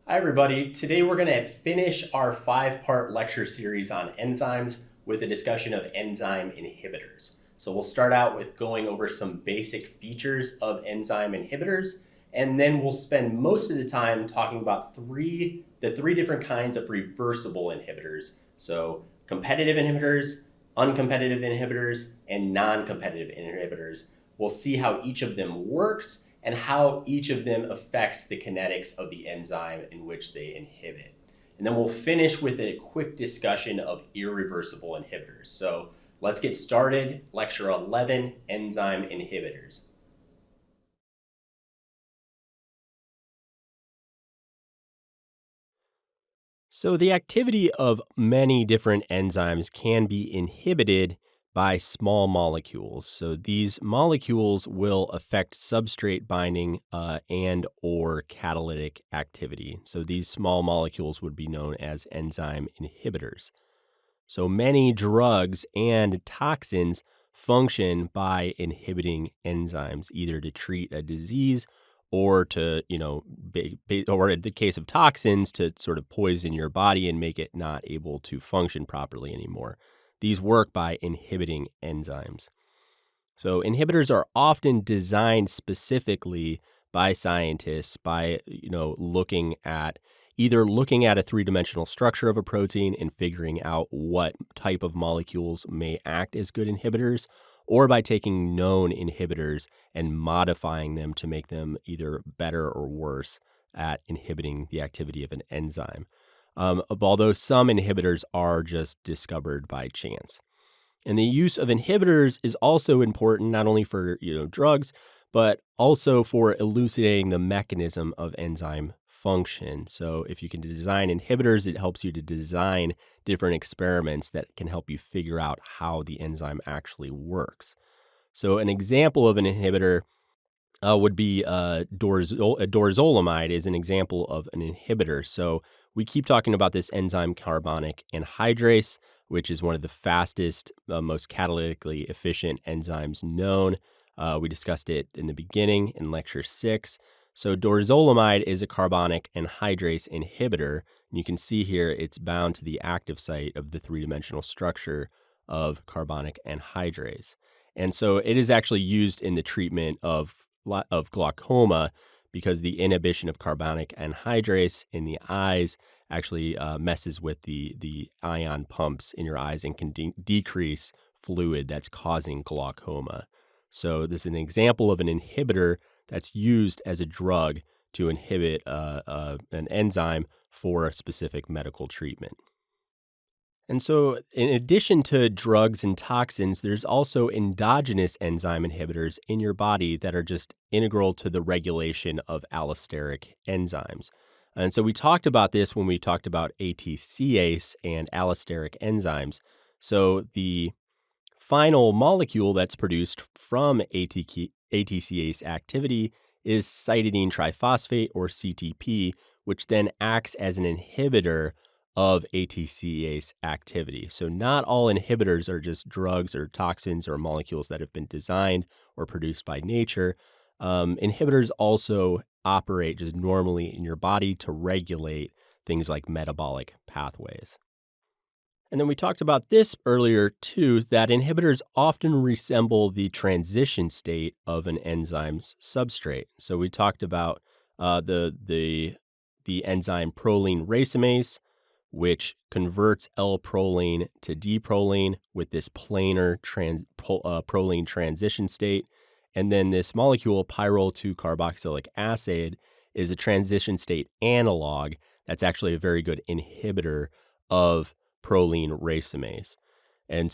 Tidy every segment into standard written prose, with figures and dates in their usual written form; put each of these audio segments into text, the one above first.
Hi, everybody. Today we're going to finish our five-part lecture series on enzymes with a discussion of enzyme inhibitors. So we'll start out with going over some basic features of enzyme inhibitors, and then we'll spend most of the time talking about the three different kinds of reversible inhibitors. So competitive inhibitors, uncompetitive inhibitors, and non-competitive inhibitors. We'll see how each of them works and how each of them affects the kinetics of the enzyme in which they inhibit. And then we'll finish with a quick discussion of irreversible inhibitors. So let's get started. Lecture 11, Enzyme Inhibitors. So, the activity of many different enzymes can be inhibited by small molecules. So, these molecules will affect substrate binding and/or catalytic activity. So, these small molecules would be known as enzyme inhibitors. So, many drugs and toxins function by inhibiting enzymes, either to treat a disease or to, or in the case of toxins, to sort of poison your body and make it not able to function properly anymore. These work by inhibiting enzymes. So inhibitors are often designed specifically by scientists by, looking at a three-dimensional structure of a protein and figuring out what type of molecules may act as good inhibitors, or by taking known inhibitors and modifying them to make them either better or worse at inhibiting the activity of an enzyme. Although some inhibitors are just discovered by chance. And the use of inhibitors is also important not only for, drugs, but also for elucidating the mechanism of enzyme function. So if you can design inhibitors, it helps you to design different experiments that can help you figure out how the enzyme actually works. So an example of an inhibitor would be dorzolamide is an example of an inhibitor. So we keep talking about this enzyme carbonic anhydrase, which is one of the fastest, most catalytically efficient enzymes known. We discussed it in the beginning in lecture 6. So dorzolamide is a carbonic anhydrase inhibitor. And you can see here it's bound to the active site of the three-dimensional structure of carbonic anhydrase. And so it is actually used in the treatment of glaucoma because the inhibition of carbonic anhydrase in the eyes actually messes with the ion pumps in your eyes and can decrease fluid that's causing glaucoma. So this is an example of an inhibitor that's used as a drug to inhibit an enzyme for a specific medical treatment. And so, in addition to drugs and toxins, there's also endogenous enzyme inhibitors in your body that are just integral to the regulation of allosteric enzymes. And so, we talked about this when we talked about ATCase and allosteric enzymes. So, the final molecule that's produced from ATCase activity is cytidine triphosphate, or CTP, which then acts as an inhibitor of ATCase activity. So not all inhibitors are just drugs or toxins or molecules that have been designed or produced by nature. Inhibitors also operate just normally in your body to regulate things like metabolic pathways. And then we talked about this earlier too, that inhibitors often resemble the transition state of an enzyme's substrate. So we talked about the enzyme proline racemase, which converts L-proline to D-proline with this planar proline transition state. And then this molecule, pyrrole 2 carboxylic acid, is a transition state analog that's actually a very good inhibitor of proline racemase. And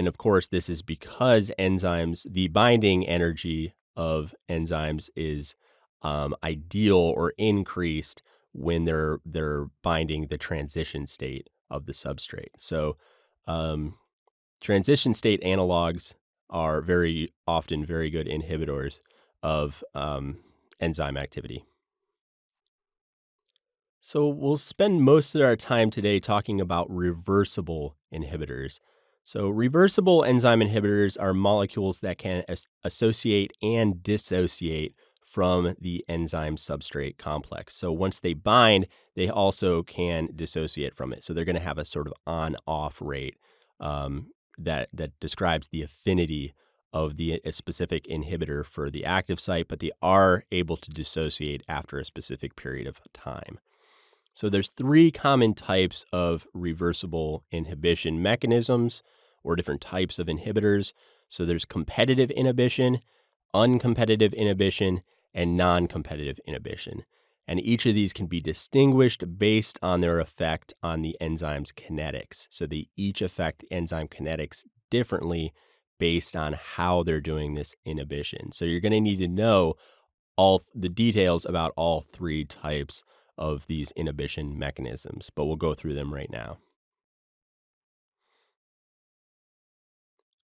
of course, this is because the binding energy of enzymes is ideal or increased when they're binding the transition state of the substrate. So, transition state analogs are very often very good inhibitors of enzyme activity. So, we'll spend most of our time today talking about reversible inhibitors. So, reversible enzyme inhibitors are molecules that can associate and dissociate from the enzyme substrate complex. So once they bind, they also can dissociate from it. So they're going to have a sort of on-off rate that describes the affinity of the a specific inhibitor for the active site, but they are able to dissociate after a specific period of time. So there's three common types of reversible inhibition mechanisms or different types of inhibitors. So there's competitive inhibition, uncompetitive inhibition, and non-competitive inhibition. And each of these can be distinguished based on their effect on the enzyme's kinetics. So they each affect enzyme kinetics differently based on how they're doing this inhibition. So you're going to need to know all the details about all three types of these inhibition mechanisms, but we'll go through them right now.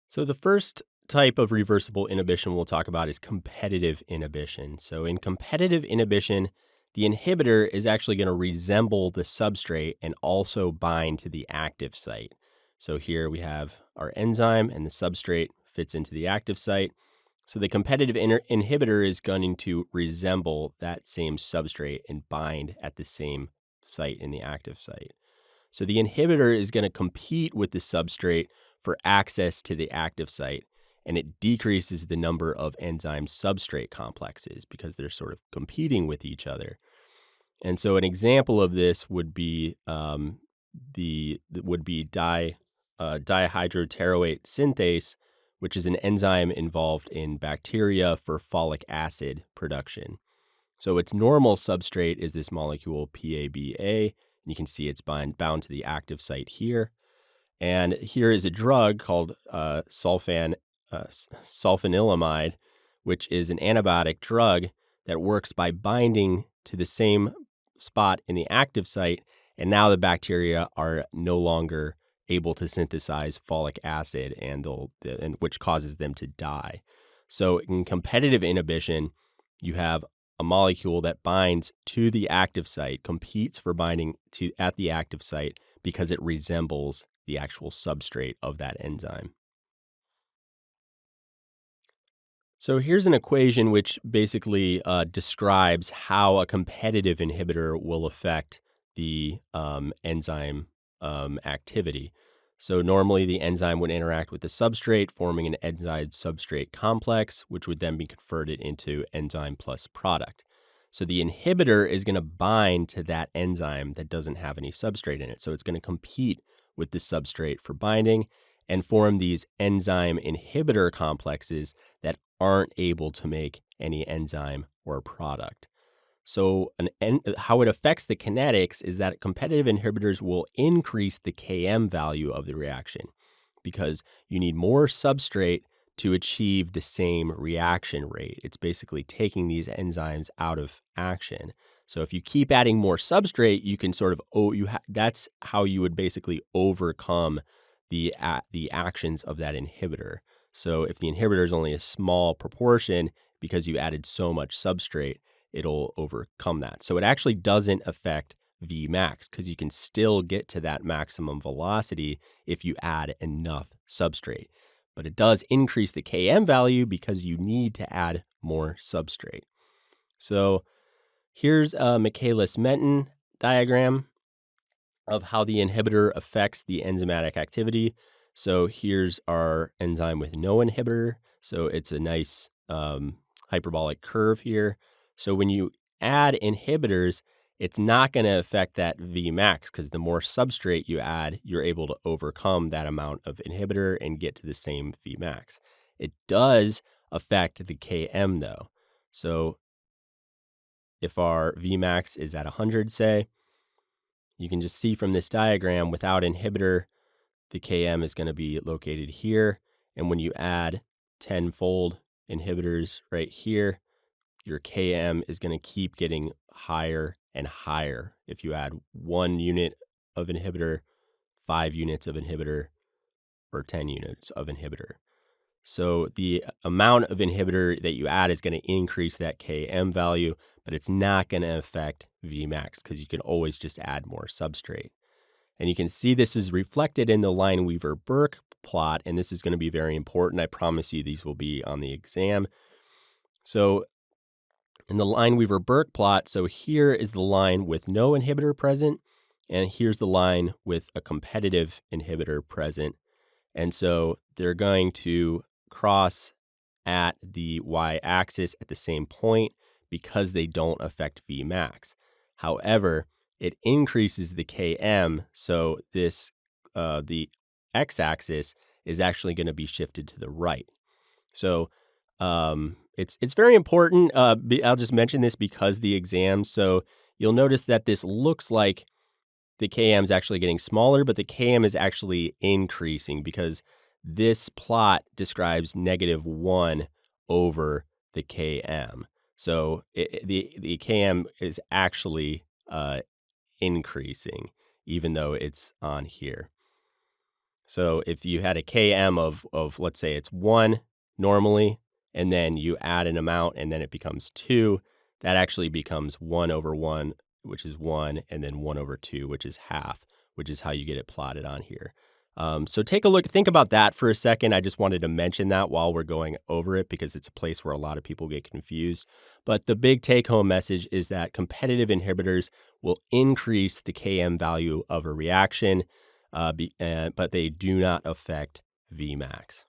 So the first type of reversible inhibition we'll talk about is competitive inhibition. So in competitive inhibition, the inhibitor is actually going to resemble the substrate and also bind to the active site. So here we have our enzyme and the substrate fits into the active site. So the competitive inhibitor is going to resemble that same substrate and bind at the same site in the active site. So the inhibitor is going to compete with the substrate for access to the active site, and it decreases the number of enzyme substrate complexes because they're sort of competing with each other. And so an example of this would be dihydropteroate synthase, which is an enzyme involved in bacteria for folic acid production. So its normal substrate is this molecule PABA. And you can see it's bound to the active site here. And here is a drug called sulfanilamide, which is an antibiotic drug that works by binding to the same spot in the active site. And now the bacteria are no longer able to synthesize folic acid, and which causes them to die. So in competitive inhibition, you have a molecule that binds to the active site, competes for binding at the active site because it resembles the actual substrate of that enzyme. So here's an equation which basically describes how a competitive inhibitor will affect the enzyme activity. So normally the enzyme would interact with the substrate, forming an enzyme-substrate complex, which would then be converted into enzyme plus product. So the inhibitor is going to bind to that enzyme that doesn't have any substrate in it. So it's going to compete with the substrate for binding and form these enzyme inhibitor complexes that aren't able to make any enzyme or product. So how it affects the kinetics is that competitive inhibitors will increase the Km value of the reaction because you need more substrate to achieve the same reaction rate. It's basically taking these enzymes out of action. So if you keep adding more substrate, you can sort of that's how you would basically overcome the actions of that inhibitor. So if the inhibitor is only a small proportion because you added so much substrate, it'll overcome that. So it actually doesn't affect Vmax because you can still get to that maximum velocity if you add enough substrate. But it does increase the Km value because you need to add more substrate. So here's a Michaelis-Menten diagram of how the inhibitor affects the enzymatic activity. So here's our enzyme with no inhibitor. So it's a nice hyperbolic curve here. So when you add inhibitors, it's not going to affect that Vmax because the more substrate you add, you're able to overcome that amount of inhibitor and get to the same Vmax. It does affect the Km though. So if our Vmax is at 100, say, you can just see from this diagram without inhibitor, the Km is going to be located here. And when you add 10-fold inhibitors right here, your Km is going to keep getting higher and higher. If you add 1 unit of inhibitor, 5 units of inhibitor, or 10 units of inhibitor. So the amount of inhibitor that you add is going to increase that Km value, but it's not going to affect Vmax because you can always just add more substrate. And you can see this is reflected in the Lineweaver-Burke plot, and this is going to be very important. I promise you these will be on the exam. So And the Lineweaver-Burke plot, so here is the line with no inhibitor present, and here's the line with a competitive inhibitor present. And so they're going to cross at the y-axis at the same point because they don't affect Vmax. However, it increases the Km, so this the x-axis is actually going to be shifted to the right. So it's very important. I'll just mention this because the exam. So you'll notice that this looks like the Km is actually getting smaller, but the Km is actually increasing because this plot describes -1 over the Km. So the Km is actually increasing, even though it's on here. So if you had a Km of let's say it's 1 normally, and then you add an amount and then it becomes 2, that actually becomes 1 over 1, which is 1, and then 1 over 2, which is half, which is how you get it plotted on here. So take a look, think about that for a second. I just wanted to mention that while we're going over it because it's a place where a lot of people get confused. But the big take-home message is that competitive inhibitors will increase the Km value of a reaction, but they do not affect Vmax.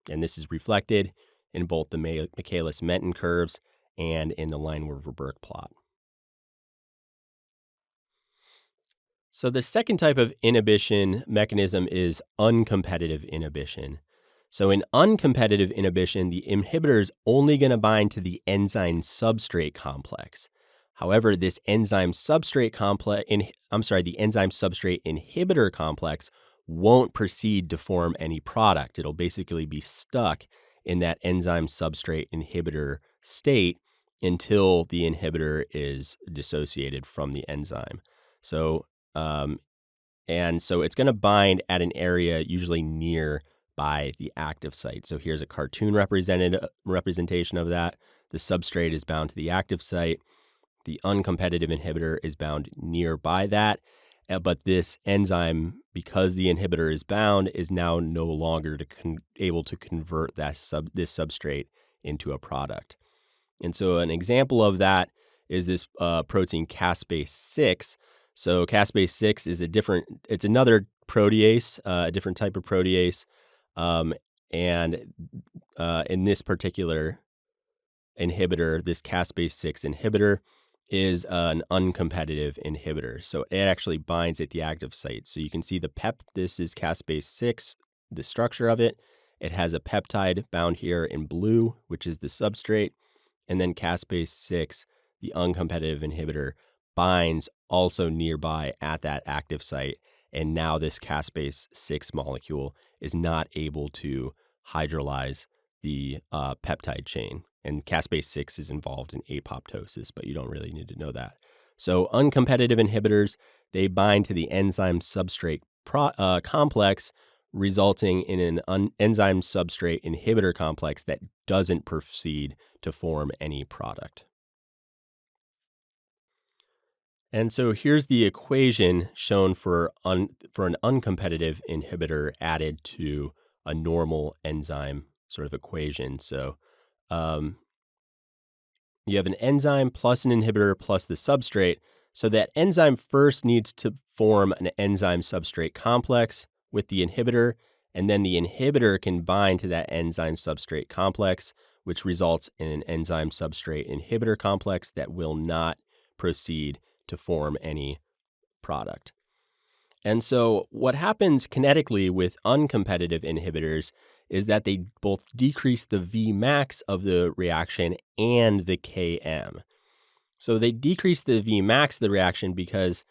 And this is reflected in both the Michaelis-Menten curves and in the Lineweaver-Burke plot. So the second type of inhibition mechanism is uncompetitive inhibition. So in uncompetitive inhibition, the inhibitor is only going to bind to the enzyme substrate complex. However, this enzyme substrate the enzyme substrate inhibitor complex won't proceed to form any product. It'll basically be stuck in that enzyme substrate inhibitor state until the inhibitor is dissociated from the enzyme. So it's going to bind at an area usually near by the active site. So here's a cartoon representation of that. The substrate is bound to the active site. The uncompetitive inhibitor is bound nearby that. But this enzyme, because the inhibitor is bound, is now no longer able to convert this substrate into a product. And so an example of that is this protein caspase 6. So caspase 6 is it's another protease, a different type of protease. In this particular inhibitor, this caspase 6 inhibitor is an uncompetitive inhibitor. So it actually binds at the active site. So you can see this is caspase 6, the structure of it. It has a peptide bound here in blue, which is the substrate. And then caspase 6, the uncompetitive inhibitor, binds also nearby at that active site. And now this caspase 6 molecule is not able to hydrolyze the peptide chain. And caspase 6 is involved in apoptosis, but you don't really need to know that. So uncompetitive inhibitors, they bind to the enzyme substrate complex, resulting in an enzyme substrate inhibitor complex that doesn't proceed to form any product. And so here's the equation shown for an uncompetitive inhibitor added to a normal enzyme sort of equation. So you have an enzyme plus an inhibitor plus the substrate. So that enzyme first needs to form an enzyme substrate complex with the inhibitor, and then the inhibitor can bind to that enzyme substrate complex, which results in an enzyme substrate inhibitor complex that will not proceed to form any product. And so what happens kinetically with uncompetitive inhibitors is that they both decrease the Vmax of the reaction and the Km. So they decrease the Vmax of the reaction because,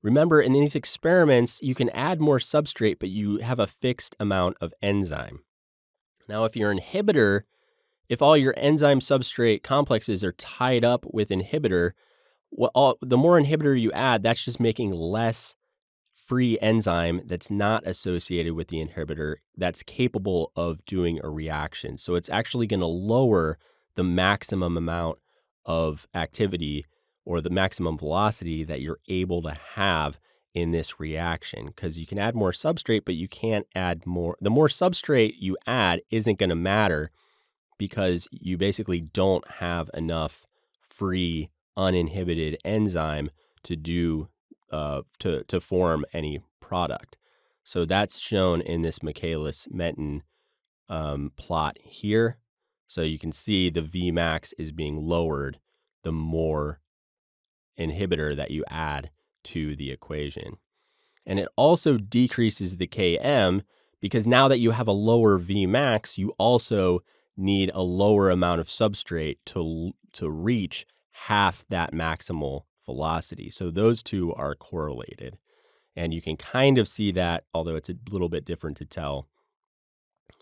remember, in these experiments, you can add more substrate, but you have a fixed amount of enzyme. Now, if your inhibitor, if all your enzyme substrate complexes are tied up with inhibitor, the more inhibitor you add, that's just making less free enzyme that's not associated with the inhibitor that's capable of doing a reaction. So it's actually going to lower the maximum amount of activity or the maximum velocity that you're able to have in this reaction, because you can add more substrate, but you can't add more. The more substrate you add isn't going to matter because you basically don't have enough free, uninhibited enzyme to do to form any product. So that's shown in this Michaelis-Menten plot here. So you can see the Vmax is being lowered the more inhibitor that you add to the equation. And it also decreases the Km because now that you have a lower Vmax, you also need a lower amount of substrate to reach half that maximal velocity. So those two are correlated. And you can kind of see that, although it's a little bit different to tell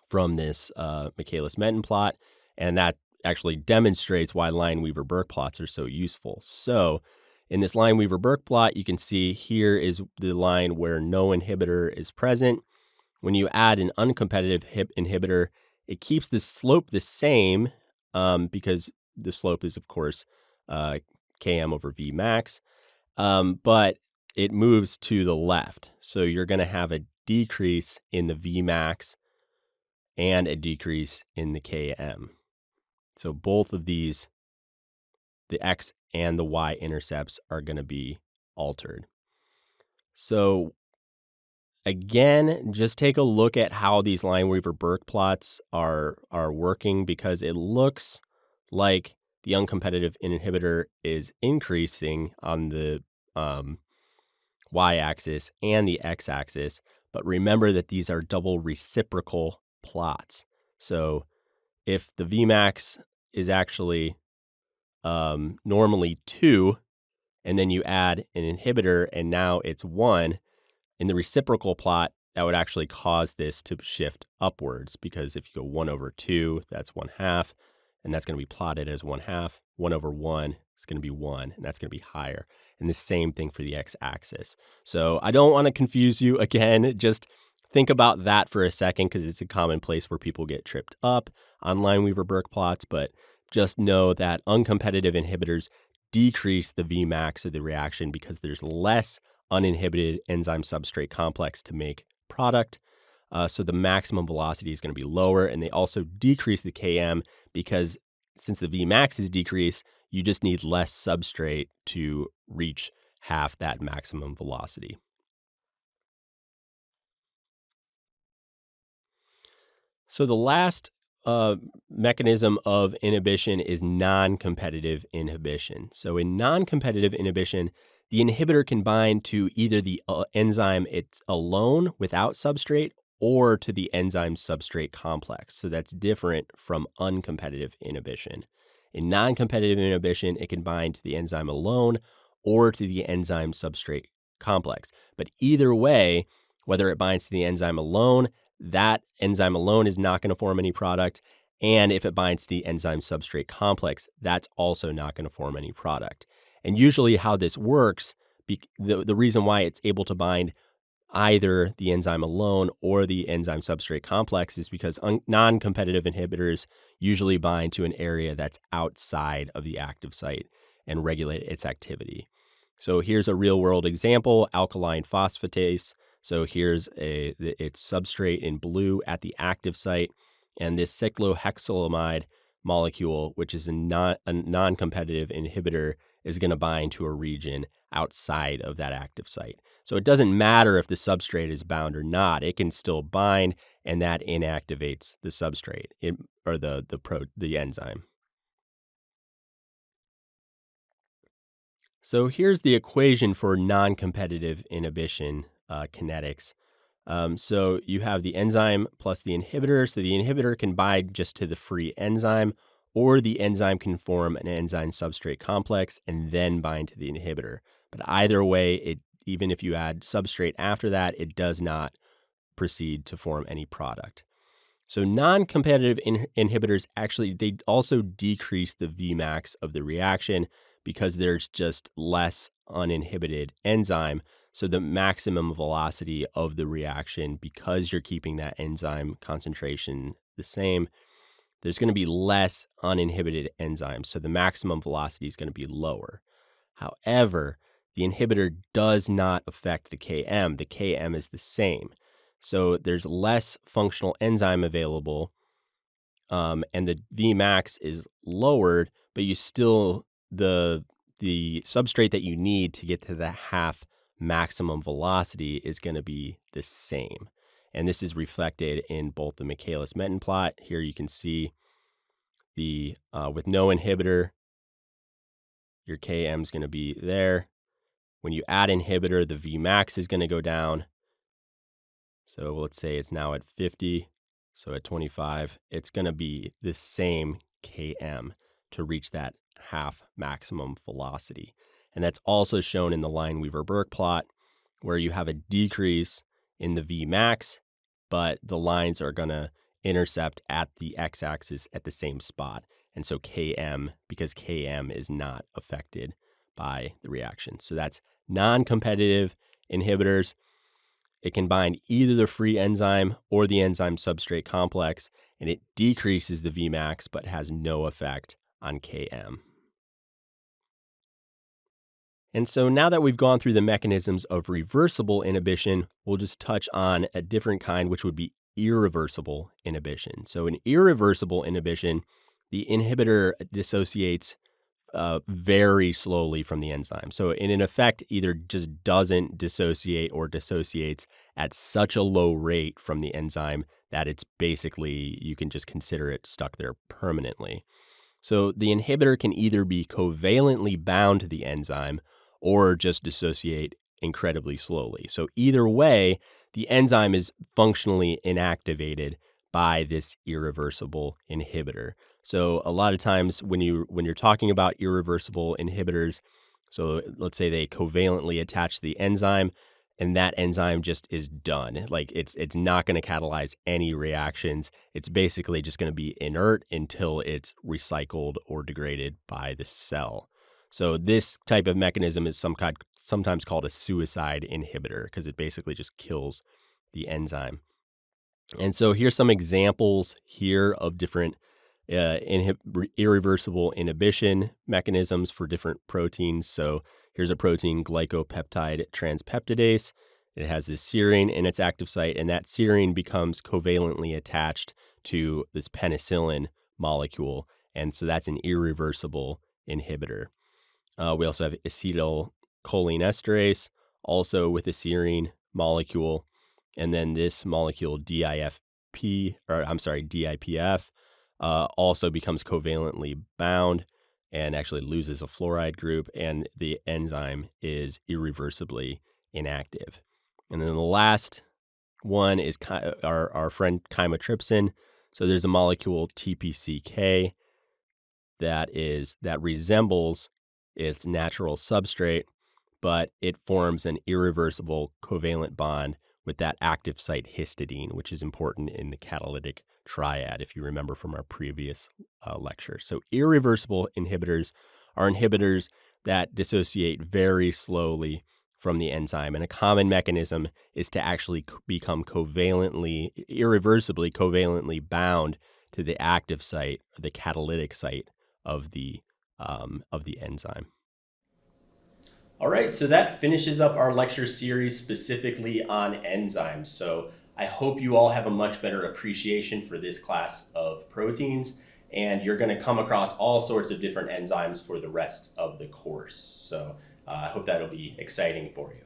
from this Michaelis-Menten plot. And that actually demonstrates why Lineweaver-Burke plots are so useful. So in this Lineweaver-Burke plot, you can see here is the line where no inhibitor is present. When you add an uncompetitive inhibitor, it keeps the slope the same because the slope is, of course, Km over Vmax, but it moves to the left. So you're going to have a decrease in the Vmax and a decrease in the Km. So both of these, the X and the Y intercepts, are going to be altered. So again, just take a look at how these Lineweaver-Burke plots are working, because it looks like the uncompetitive inhibitor is increasing on the y-axis and the x-axis. But remember that these are double reciprocal plots. So if the Vmax is actually normally 2, and then you add an inhibitor and now it's 1, in the reciprocal plot, that would actually cause this to shift upwards, because if you go 1 over 2, that's 1/2, and that's going to be plotted as 1/2. 1 over 1 is going to be 1, and that's going to be higher. And the same thing for the x-axis. So I don't want to confuse you again. Just think about that for a second, because it's a common place where people get tripped up on Lineweaver-Burke plots. But just know that uncompetitive inhibitors decrease the Vmax of the reaction because there's less uninhibited enzyme substrate complex to make product. So the maximum velocity is going to be lower, and they also decrease the Km because since the Vmax is decreased, you just need less substrate to reach half that maximum velocity. So the last mechanism of inhibition is non-competitive inhibition. So in non-competitive inhibition, the inhibitor can bind to either the enzyme it's alone without substrate or to the enzyme substrate complex. So that's different from uncompetitive inhibition. In non-competitive inhibition, it can bind to the enzyme alone or to the enzyme substrate complex. But either way, whether it binds to the enzyme alone, that enzyme alone is not going to form any product. And if it binds to the enzyme substrate complex, that's also not going to form any product. And usually how this works, the reason why it's able to bind either the enzyme alone or the enzyme substrate complex is because non-competitive inhibitors usually bind to an area that's outside of the active site and regulate its activity. So here's a real-world example, alkaline phosphatase. So here's its substrate in blue at the active site, and this cyclohexylamide molecule, which is a non-competitive inhibitor, is going to bind to a region outside of that active site. So it doesn't matter if the substrate is bound or not; it can still bind, and that inactivates the substrate or the enzyme. So here's the equation for non-competitive inhibition kinetics. So you have the enzyme plus the inhibitor. So the inhibitor can bind just to the free enzyme, or the enzyme can form an enzyme substrate complex and then bind to the inhibitor. But either way, even if you add substrate after that, it does not proceed to form any product. So non-competitive inhibitors actually, they also decrease the Vmax of the reaction because there's just less uninhibited enzyme. So the maximum velocity of the reaction, because you're keeping that enzyme concentration the same, there's going to be less uninhibited enzyme. So the maximum velocity is going to be lower. However, the inhibitor does not affect the Km. The Km is the same. So there's less functional enzyme available, and the Vmax is lowered, but you still the substrate that you need to get to the half maximum velocity is going to be the same. And this is reflected in both the Michaelis-Menten plot. Here you can see the with no inhibitor, your Km is going to be there. When you add inhibitor, the Vmax is going to go down. So let's say it's now at 50. So at 25, it's going to be the same Km to reach that half maximum velocity. And that's also shown in the Lineweaver-Burke plot, where you have a decrease in the Vmax, but the lines are going to intercept at the x-axis at the same spot. And so Km, because Km is not affected by the reaction. So that's non-competitive inhibitors. It can bind either the free enzyme or the enzyme substrate complex, and it decreases the Vmax but has no effect on Km. And so now that we've gone through the mechanisms of reversible inhibition, we'll just touch on a different kind, which would be irreversible inhibition. So in irreversible inhibition, the inhibitor dissociates very slowly from the enzyme. So in effect, either just doesn't dissociate or dissociates at such a low rate from the enzyme that it's basically, you can just consider it stuck there permanently. So the inhibitor can either be covalently bound to the enzyme or just dissociate incredibly slowly. So either way, the enzyme is functionally inactivated by this irreversible inhibitor. So a lot of times when you're talking about irreversible inhibitors, so let's say they covalently attach to the enzyme and that enzyme just is done. Like it's not going to catalyze any reactions. It's basically just going to be inert until it's recycled or degraded by the cell. So this type of mechanism is sometimes called a suicide inhibitor because it basically just kills the enzyme. And so here's some examples here of different irreversible inhibition mechanisms for different proteins. So here's a protein, glycopeptide transpeptidase. It has this serine in its active site, and that serine becomes covalently attached to this penicillin molecule. And so that's an irreversible inhibitor. We also have acetylcholinesterase, also with a serine molecule. And then this molecule, DIPF, also becomes covalently bound and actually loses a fluoride group, and the enzyme is irreversibly inactive. And then the last one is our friend chymotrypsin. So there's a molecule TPCK that resembles its natural substrate, but it forms an irreversible covalent bond with that active site histidine, which is important in the catalytic triad, if you remember from our previous lecture. So irreversible inhibitors are inhibitors that dissociate very slowly from the enzyme. And a common mechanism is to actually become irreversibly covalently bound to the active site, or the catalytic site of the enzyme. All right, so that finishes up our lecture series specifically on enzymes. So I hope you all have a much better appreciation for this class of proteins, and you're going to come across all sorts of different enzymes for the rest of the course. So I hope that'll be exciting for you.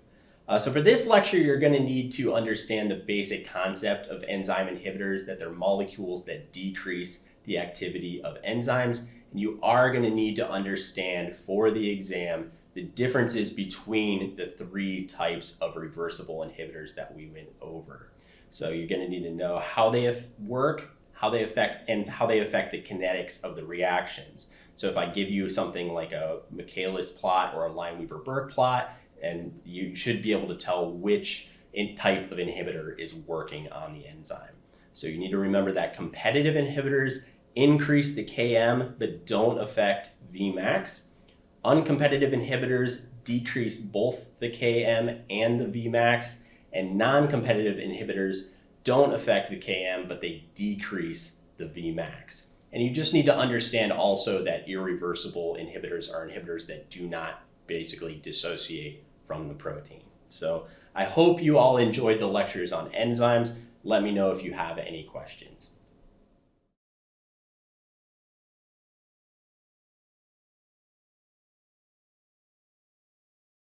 So for this lecture, you're going to need to understand the basic concept of enzyme inhibitors, that they're molecules that decrease the activity of enzymes. And you are going to need to understand for the exam the differences between the three types of reversible inhibitors that we went over. So you're going to need to know how they work, how they affect the kinetics of the reactions. So if I give you something like a Michaelis plot or a Lineweaver-Burke plot, and you should be able to tell which type of inhibitor is working on the enzyme. So you need to remember that competitive inhibitors increase the Km but don't affect Vmax. Uncompetitive inhibitors decrease both the Km and the Vmax, and non-competitive inhibitors don't affect the Km, but they decrease the Vmax. And you just need to understand also that irreversible inhibitors are inhibitors that do not basically dissociate from the protein. So I hope you all enjoyed the lectures on enzymes. Let me know if you have any questions.